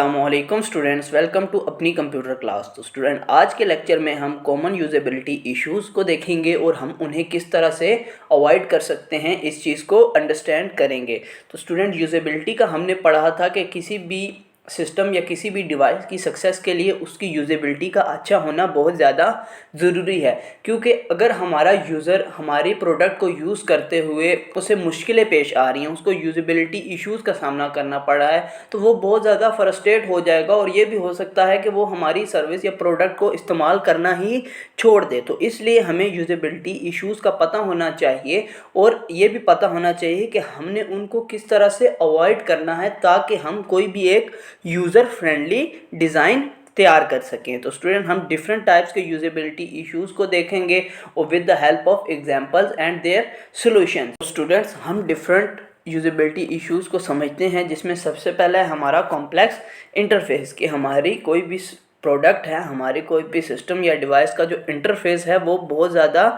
अस्सलामुअलैकुम students, welcome to अपनी computer class. तो स्टूडेंट, आज के लेक्चर में हम कॉमन यूजेबिलिटी इश्यूज़ को देखेंगे और हम उन्हें किस तरह से अवॉइड कर सकते हैं, इस चीज़ को अंडरस्टैंड करेंगे। तो स्टूडेंट, यूजेबिलिटी का हमने पढ़ा था कि किसी भी सिस्टम या किसी भी डिवाइस की सक्सेस के लिए उसकी यूजेबिलिटी का अच्छा होना बहुत ज़्यादा ज़रूरी है, क्योंकि अगर हमारा यूज़र हमारे प्रोडक्ट को यूज़ करते हुए उसे मुश्किलें पेश आ रही हैं, उसको यूजेबिलिटी इश्यूज़ का सामना करना पड़ रहा है, तो वो बहुत ज़्यादा फ्रस्ट्रेट हो जाएगा और ये भी हो सकता है कि वो हमारी सर्विस या प्रोडक्ट को इस्तेमाल करना ही छोड़ दे। तो इसलिए हमें यूजेबिलिटी इश्यूज़ का पता होना चाहिए और ये भी पता होना चाहिए कि हमने उनको किस तरह से अवॉइड करना है, ताकि हम कोई भी एक यूज़र फ्रेंडली डिज़ाइन तैयार कर सकें। तो स्टूडेंट, हम डिफरेंट टाइप्स के यूजेबिलिटी इश्यूज़ को देखेंगे और with the help of examples and their solutions. Students, हम डिफरेंट यूजेबिलिटी इश्यूज़ को समझते हैं, जिसमें सबसे पहला है हमारा कॉम्प्लेक्स इंटरफेस। कि हमारी कोई भी प्रोडक्ट है, हमारी कोई भी सिस्टम या डिवाइस का जो इंटरफेस है वो बहुत ज़्यादा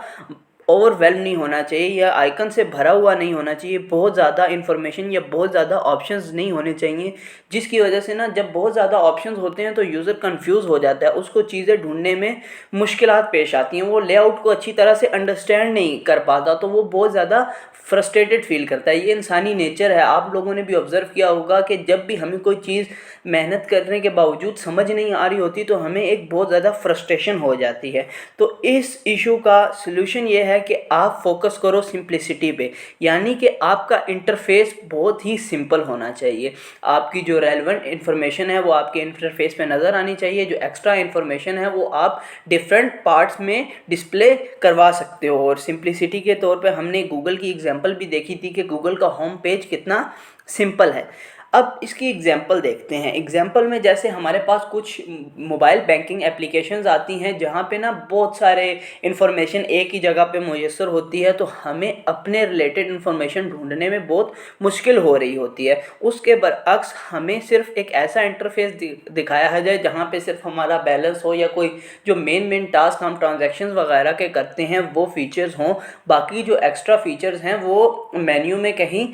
ओवरवेल्म नहीं होना चाहिए या आइकन से भरा हुआ नहीं होना चाहिए, बहुत ज़्यादा इन्फॉर्मेशन या बहुत ज़्यादा ऑप्शंस नहीं होने चाहिए, जिसकी वजह से ना जब बहुत ज़्यादा ऑप्शंस होते हैं तो यूज़र कंफ्यूज हो जाता है, उसको चीज़ें ढूंढने में मुश्किलात पेश आती हैं, वो लेआउट को अच्छी तरह से अंडरस्टैंड नहीं कर पाता, तो वो बहुत ज़्यादा फ्रस्ट्रेटेड फील करता है। ये इंसानी नेचर है। आप लोगों ने भी ऑब्ज़र्व किया होगा कि जब भी हमें कोई चीज़ मेहनत करने के बावजूद समझ नहीं आ रही होती तो हमें एक बहुत ज़्यादा फ्रस्ट्रेशन हो जाती है। तो इस इशू का सलूशन ये है कि आप फोकस करो सिंप्लिसिटी पे, यानी कि आपका इंटरफेस बहुत ही सिंपल होना चाहिए। आपकी जो रेलेवेंट इन्फॉर्मेशन है वो आपके इंटरफेस पे नज़र आनी चाहिए, जो एक्स्ट्रा इन्फॉर्मेशन है वो आप डिफरेंट पार्ट्स में डिस्प्ले करवा सकते हो। और सिंप्लिसिटी के तौर पे हमने गूगल की एग्जांपल भी देखी थी कि गूगल का होम पेज कितना सिंपल है। अब इसकी एग्जांपल देखते हैं। एग्जांपल में जैसे हमारे पास कुछ मोबाइल बैंकिंग एप्लीकेशंस आती हैं जहाँ पे ना बहुत सारे इन्फॉर्मेशन एक ही जगह पे मुयस्सर होती है, तो हमें अपने रिलेटेड इन्फॉर्मेशन ढूंढने में बहुत मुश्किल हो रही होती है। उसके बरअक्स हमें सिर्फ एक ऐसा इंटरफेस दिखाया है जाए जहाँ पे सिर्फ हमारा बैलेंस हो या कोई जो मेन टास्क हम ट्रांजैक्शंस वगैरह के करते हैं वो फीचर्स हों, बाकी जो एक्स्ट्रा फीचर्स हैं वो मेन्यू में कहीं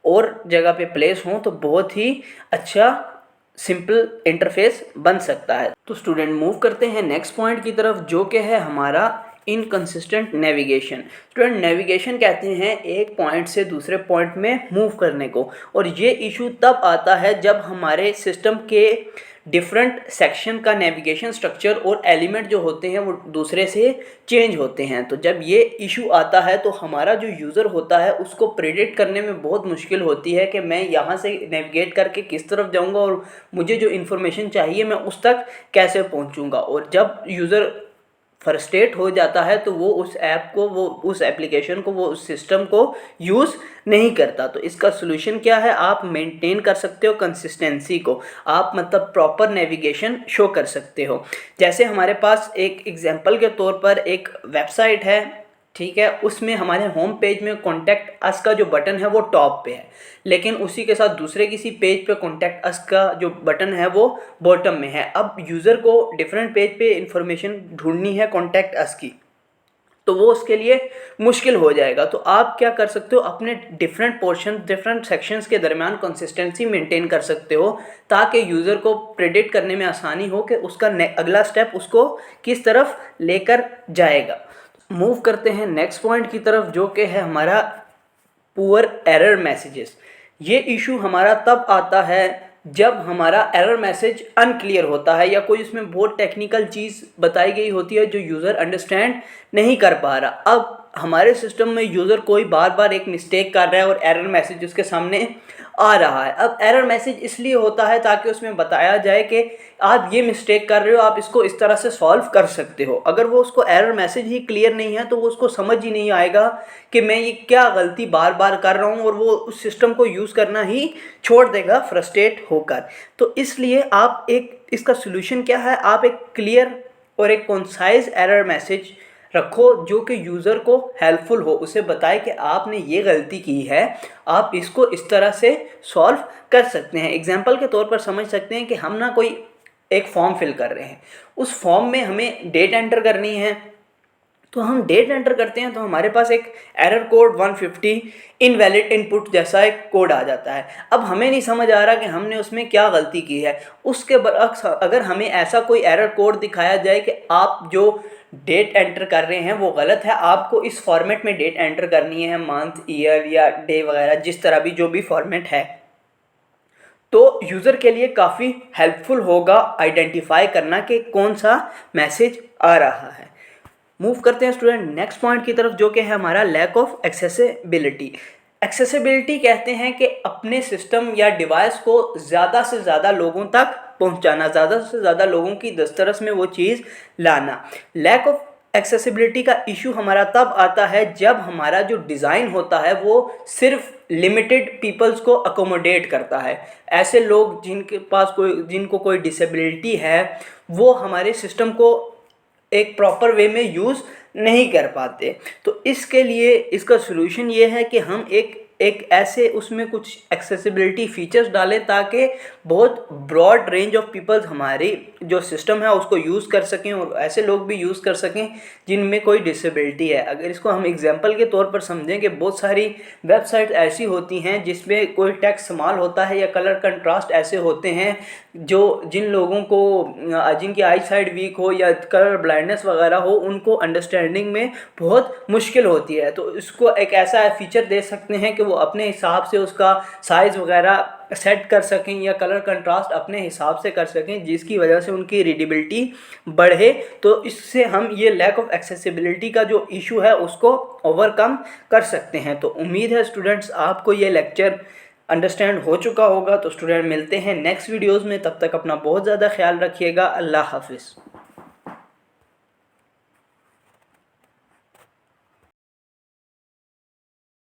और जगह पे प्लेस हों, तो बहुत ही अच्छा सिंपल इंटरफेस बन सकता है। तो स्टूडेंट, मूव करते हैं नेक्स्ट पॉइंट की तरफ, जो कि है हमारा इनकंसिस्टेंट नेविगेशन। स्टूडेंट, नेविगेशन कहते हैं एक पॉइंट से दूसरे पॉइंट में मूव करने को, और ये इशू तब आता है जब हमारे सिस्टम के डिफरेंट सेक्शन का नेविगेशन स्ट्रक्चर और एलिमेंट जो होते हैं वो दूसरे से चेंज होते हैं। तो जब ये इशू आता है तो हमारा जो यूज़र होता है उसको प्रेडिक्ट करने में बहुत मुश्किल होती है कि मैं यहाँ से नेविगेट करके किस तरफ जाऊँगा और मुझे जो इन्फॉर्मेशन चाहिए मैं उस तक कैसे पहुँचूँगा। और जब यूज़र फ्रस्ट्रेट हो जाता है तो वो उस ऐप को, वो उस एप्लीकेशन को, वो उस सिस्टम को यूज़ नहीं करता। तो इसका सोल्यूशन क्या है? आप मेंटेन कर सकते हो कंसिस्टेंसी को, आप मतलब प्रॉपर नेविगेशन शो कर सकते हो। जैसे हमारे पास एक एग्जांपल के तौर पर एक वेबसाइट है, ठीक है, उसमें हमारे होम पेज में कॉन्टैक्ट अस का जो बटन है वो टॉप पे है, लेकिन उसी के साथ दूसरे किसी पेज पे कॉन्टैक्ट अस का जो बटन है वो बॉटम में है। अब यूज़र को डिफरेंट पेज पे इंफॉर्मेशन ढूंढनी है कॉन्टैक्ट अस की, तो वो उसके लिए मुश्किल हो जाएगा। तो आप क्या कर सकते हो? अपने डिफरेंट पोर्शन, डिफरेंट सेक्शंस के दरमियान कंसिस्टेंसी मेंटेन कर सकते हो, ताकि यूज़र को प्रेडिक्ट करने में आसानी हो कि उसका अगला स्टेप उसको किस तरफ लेकर जाएगा। मूव करते हैं नेक्स्ट पॉइंट की तरफ, जो कि है हमारा पुअर एरर मैसेजेस। ये इशू हमारा तब आता है जब हमारा एरर मैसेज अनक्लियर होता है या कोई उसमें बहुत टेक्निकल चीज़ बताई गई होती है जो यूज़र अंडरस्टैंड नहीं कर पा रहा। अब हमारे सिस्टम में यूज़र कोई बार बार एक मिस्टेक कर रहा है और एरर मैसेज उसके सामने आ रहा है। अब एरर मैसेज इसलिए होता है ताकि उसमें बताया जाए कि आप ये मिस्टेक कर रहे हो, आप इसको इस तरह से सॉल्व कर सकते हो। अगर वो उसको एरर मैसेज ही क्लियर नहीं है तो वो उसको समझ ही नहीं आएगा कि मैं ये क्या गलती बार बार कर रहा हूँ, और वो उस सिस्टम को यूज़ करना ही छोड़ देगा फ्रस्ट्रेट होकर। तो इसलिए आप एक, इसका सोल्यूशन क्या है? आप एक क्लियर और एक कॉन्साइज एरर मैसेज रखो जो कि यूज़र को हेल्पफुल हो, उसे बताए कि आपने ये गलती की है, आप इसको इस तरह से सॉल्व कर सकते हैं। एग्जाम्पल के तौर पर समझ सकते हैं कि हम ना कोई एक फॉर्म फिल कर रहे हैं, उस फॉर्म में हमें डेट एंटर करनी है, तो हम डेट एंटर करते हैं तो हमारे पास एक एरर कोड 150 इनवैलिड इनपुट जैसा एक कोड आ जाता है। अब हमें नहीं समझ आ रहा कि हमने उसमें क्या गलती की है। उसके बरअक्स अगर हमें ऐसा कोई एरर कोड दिखाया जाए कि आप जो डेट एंटर कर रहे हैं वो गलत है, आपको इस फॉर्मेट में डेट एंटर करनी है, मंथ, ईयर या डे वगैरह, जिस तरह भी जो भी फॉर्मेट है, तो यूज़र के लिए काफ़ी हेल्पफुल होगा आइडेंटिफाई करना कि कौन सा मैसेज आ रहा है। मूव करते हैं स्टूडेंट नेक्स्ट पॉइंट की तरफ, जो कि है हमारा लैक ऑफ एक्सेसिबिलिटी। एक्सेसिबिलिटी कहते हैं कि अपने सिस्टम या डिवाइस को ज़्यादा से ज़्यादा लोगों तक पहुंचाना, ज़्यादा से ज़्यादा लोगों की दस्तरस में वो चीज़ लाना। लैक ऑफ एक्सेसिबिलिटी का इशू हमारा तब आता है जब हमारा जो डिज़ाइन होता है वो सिर्फ लिमिटेड पीपल्स को अकोमोडेट करता है। ऐसे लोग जिनको कोई डिसेबिलिटी है वो हमारे सिस्टम को एक प्रॉपर वे में यूज़ नहीं कर पाते। तो इसके लिए इसका सलूशन ये है कि हम एक ऐसे उसमें कुछ एक्सेसिबिलिटी फीचर्स डालें ताकि बहुत ब्रॉड रेंज ऑफ पीपल्स हमारी जो सिस्टम है उसको यूज़ कर सकें, और ऐसे लोग भी यूज़ कर सकें जिनमें कोई डिसेबिलिटी है। अगर इसको हम एग्जांपल के तौर पर समझें कि बहुत सारी वेबसाइट ऐसी होती हैं जिसमें कोई टेक्स्ट स्मॉल होता है या कलर कंट्रास्ट ऐसे होते हैं जो जिन लोगों को जिनकी आई साइड वीक हो या कलर ब्लाइंडनेस वगैरह हो, उनको अंडरस्टैंडिंग में बहुत मुश्किल होती है। तो इसको एक ऐसा फीचर दे सकते हैं कि वो अपने हिसाब से उसका साइज़ वगैरह सेट कर सकें या कलर कंट्रास्ट अपने हिसाब से कर सकें, जिसकी वजह से उनकी रीडेबिलिटी बढ़े। तो इससे हम ये लैक ऑफ एक्सेसिबिलिटी का जो इशू है उसको ओवरकम कर सकते हैं। तो उम्मीद है स्टूडेंट्स आपको ये लेक्चर अंडरस्टैंड हो चुका होगा। तो स्टूडेंट मिलते हैं नेक्स्ट वीडियोज़ में, तब तक अपना बहुत ज़्यादा ख्याल रखिएगा। अल्लाह हाफिज़।